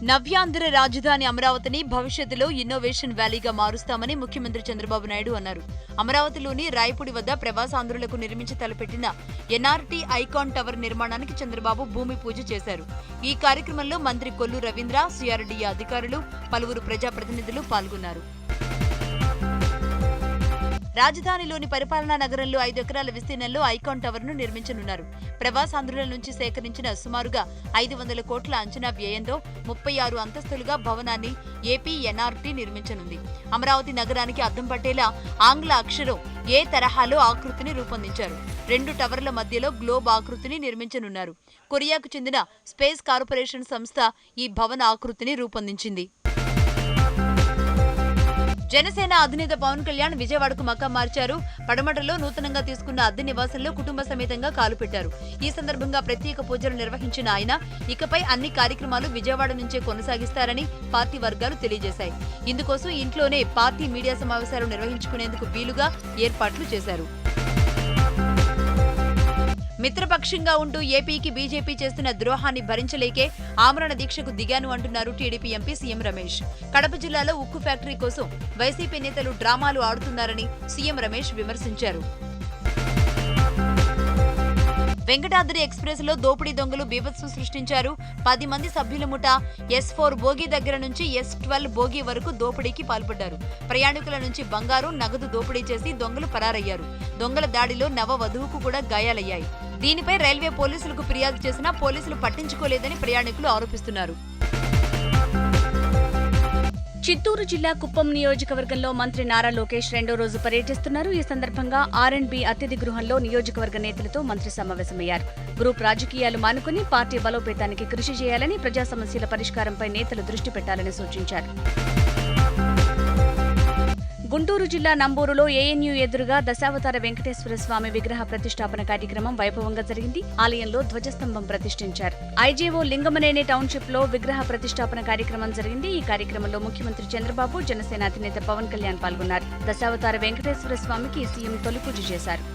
నవ్యాంధ్ర రాజధాని అమరావతిని భవిష్యత్తులో ఇన్నోవేషన్ వ్యాలీగా మారుస్తామని ముఖ్యమంత్రి చంద్రబాబు నాయుడు అన్నారు. అమరావతిలోని రాయపూడి వద్ద ప్రవాసాంధ్రులకు నిర్మించి తలపెట్టిన ఎన్ఆర్టీ ఐకాన్ టవర్ నిర్మాణానికి చంద్రబాబు భూమి పూజ చేశారు. ఈ కార్యక్రమంలో మంత్రి కొల్లు రవీంద్ర, సిఆర్డీఏ అధికారులు, పలువురు ప్రజాప్రతినిధులు పాల్గొన్నారు. రాజధానిలోని పరిపాలనా నగరంలో 5 ఎకరాల విస్తీర్ణంలో ఐకాన్ టవర్ ను నిర్మించనున్నారు. ప్రవాసాంధ్రుల నుంచి సేకరించిన సుమారుగా 500 కోట్ల అంచనా వ్యయంతో 36 అంతస్తులుగా భవనాన్ని ఏపీ ఎన్ఆర్టీ నిర్మించనుంది. అమరావతి నగరానికి అద్దం పట్టేలా ఆంగ్ల అక్షరం ఏ తరహాలో ఆకృతిని రూపొందించారు. 2 టవర్ల మధ్యలో గ్లోబ్ ఆకృతిని నిర్మించనున్నారు. కొరియాకు చెందిన స్పేస్ కార్పొరేషన్ సంస్థ ఈ భవన ఆకృతిని రూపొందించింది. జనసేన అధినేత పవన్ కళ్యాణ్ విజయవాడకు మకాం మార్చారు. పడమటలో నూతనంగా తీసుకున్న అద్దె నివాసంలో కుటుంబ సమేతంగా కాలుపెట్టారు. ఈ సందర్భంగా ప్రత్యేక పూజలు నిర్వహించిన ఆయన ఇకపై అన్ని కార్యక్రమాలు విజయవాడ నుంచే కొనసాగిస్తారని పార్టీ వర్గాలు తెలియజేశాయి. ఇందుకోసం ఇంట్లోనే పార్టీ మీడియా సమావేశాలు నిర్వహించుకునేందుకు వీలుగా ఏర్పాట్లు చేశారు. మిత్రపక్షంగా ఉంటూ ఏపీకి బీజేపీ చేస్తున్న ద్రోహాన్ని భరించలేకే ఆమరణ దీక్షకు దిగాను అంటున్నారు TDP MP CM Ramesh. Kadapa జిల్లాలో ఉక్కు ఫ్యాక్టరీ కోసం వైసీపీ నేతలు డ్రామాలు ఆడుతున్నారని సీఎం రమేష్ విమర్శించారు. వెంకటాద్రి ఎక్స్ప్రెస్ లో దోపిడీ దొంగలు బీభత్సం సృష్టించారు. 10 మంది సభ్యుల ముఠ S4 బోగి దగ్గర నుంచి S12 బోగి వరకు దోపిడీకి పాల్పడ్డారు. ప్రయాణికుల నుంచి బంగారు, నగదు దోపిడీ చేసి దొంగలు పరారయ్యారు. దొంగల దాడిలో నవ వధువుకు కూడా గాయాలయ్యాయి. దీనిపై రైల్వే పోలీసులకు ఫిర్యాదు చేసినా పోలీసులు పట్టించుకోలేదని ప్రయాణికులు ఆరోపిస్తున్నారు. చిత్తూరు జిల్లా కుప్పం నియోజకవర్గంలో మంత్రి నారా లోకేష్ 2వ రోజు పర్యటిస్తున్నారు. ఈ సందర్భంగా R&B అతిథి గృహంలో నియోజకవర్గ నేతలతో మంత్రి సమావేశమయ్యారు. గ్రూప్ రాజకీయాలు మానుకుని పార్టీ బలోపేతానికి కృషి చేయాలని, ప్రజా సమస్యల పరిష్కారంపై నేతలు దృష్టి పెట్టాలని సూచించారు. గుంటూరు జిల్లా నంబూరులో ANU ఎదురుగా దశావతార వెంకటేశ్వర స్వామి విగ్రహ ప్రతిష్టాపన కార్యక్రమం వైభవంగా జరిగింది. ఆలయంలో ధ్వజస్తంభం ప్రతిష్ఠించారు. ఐజేఓ లింగమనేని టౌన్షిప్ లో విగ్రహ ప్రతిష్టాపన కార్యక్రమం జరిగింది. ఈ కార్యక్రమంలో ముఖ్యమంత్రి చంద్రబాబు, జనసేన అధినేత పవన్ కళ్యాణ్ పాల్గొన్నారు. దశావతార వెంకటేశ్వర స్వామికి సీఎం తొలి పూజ చేశారు.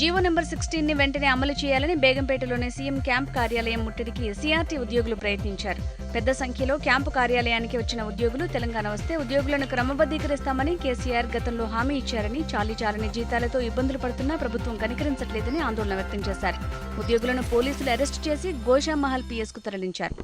జీవో నెంబర్ 16 ని వెంటనే అమలు చేయాలని బేగంపేటలోని సీఎం క్యాంప్ కార్యాలయం ముట్టడికి CRT ఉద్యోగులు ప్రయత్నించారు. పెద్ద సంఖ్యలో క్యాంపు కార్యాలయానికి వచ్చిన ఉద్యోగులు తెలంగాణ వస్తే ఉద్యోగులను క్రమబద్దీకరిస్తామని కేసీఆర్ గతంలో హామీ ఇచ్చారని, చాలీచాలని జీతాలతో ఇబ్బందులు పడుతున్నా ప్రభుత్వం కనికరించట్లేదని ఆందోళన వ్యక్తం చేశారు. ఉద్యోగులను పోలీసులు అరెస్టు చేసి గోషామహల్ PS కు తరలించారు.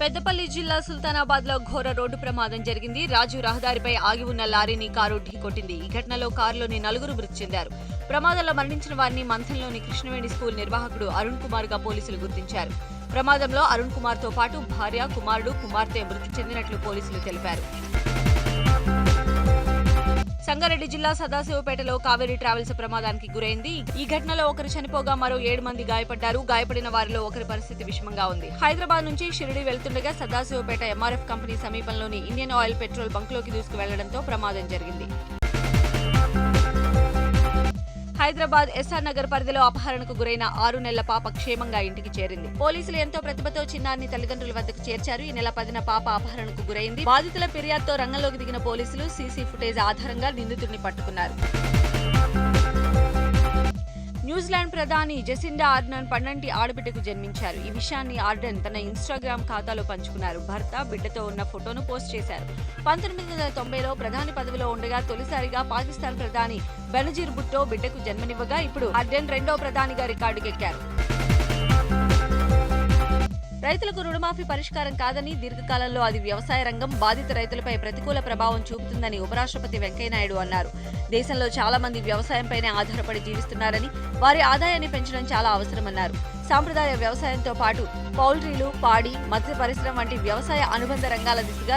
పెద్దపల్లి జిల్లా సుల్తానాబాద్ లో ఘోర రోడ్డు ప్రమాదం జరిగింది. రాజు రహదారిపై ఆగి ఉన్న లారీని కారు ఢీకొట్టింది. ఈ ఘటనలో కారులోని 4 మృతి చెందారు. ప్రమాదంలో మరణించిన వారిని మంథంలోని కృష్ణవేణి స్కూల్ నిర్వాహకుడు అరుణ్ కుమార్ గా పోలీసులు గుర్తించారు. ప్రమాదంలో అరుణ్ కుమార్ తో పాటు భార్య, కుమారుడు, కుమార్తె మృతి చెందినట్లు పోలీసులు తెలిపారు. సంగారెడ్డి జిల్లా సదాశివపేటలో కావేరీ ట్రావెల్స్ ప్రమాదానికి గురైంది. ఈ ఘటనలో ఒకరు చనిపోగా మరో 7 మంది గాయపడ్డారు. గాయపడిన వారిలో ఒకరి పరిస్థితి విషమంగా ఉంది. హైదరాబాద్ నుంచి షిరిడి వెళ్తుండగా సదాశివపేట MRF కంపెనీ సమీపంలోని ఇండియన్ ఆయిల్ పెట్రోల్ బంక్లోకి దూసుకువెళ్లడంతో ప్రమాదం జరిగింది. హైదరాబాద్ SR నగర్ పరిధిలో అపహరణకు గురైన 6 నెలల పాప క్షేమంగా ఇంటికి చేరింది. పోలీసులు ఎంతో ప్రతిభతో చిన్నారిని తల్లిదండ్రుల వద్దకు చేర్చారు. ఈ నెల 10న పాప అపహరణకు గురైంది. బాధితుల ఫిర్యాదుతో రంగంలోకి దిగిన పోలీసులు సీసీ ఫుటేజ్ ఆధారంగా నిందితుడిని పట్టుకున్నారు. న్యూజిలాండ్ ప్రధాని జెసిండా ఆర్డర్న్ పన్నంటి ఆడబిడ్డకు జన్మించారు. ఈ విషయాన్ని ఆర్డర్న్ తన ఇన్స్టాగ్రామ్ ఖాతాలో పంచుకున్నారు. భర్త, బిడ్డతో ఉన్న ఫోటోను పోస్ట్ చేశారు. 1990లో ప్రధాని పదవిలో ఉండగా తొలిసారిగా పాకిస్తాన్ ప్రధాని బెనజీర్ భుట్టో బిడ్డకు జన్మనివ్వగా ఇప్పుడు ఆర్డర్న్ 2వ ప్రధానిగా రికార్డుకెక్కారు. రైతులకు రుణమాఫీ పరిష్కారం కాదని, దీర్ఘకాలంలో అది వ్యవసాయ రంగం, బాధిత రైతులపై ప్రతికూల ప్రభావం చూపుతుందని ఉపరాష్ట్రపతి వెంకయ్యనాయుడు అన్నారు. దేశంలో చాలా మంది వ్యవసాయంపైనే ఆధారపడి జీవిస్తున్నారని, వారి ఆదాయాన్ని పెంచడం చాలా అవసరమన్నారు. సాంప్రదాయ వ్యవసాయంతో పాటు పౌల్ట్రీలు, పాడి, మత్స్య పరిశ్రమ వంటి వ్యవసాయ అనుబంధ రంగాల దిశగా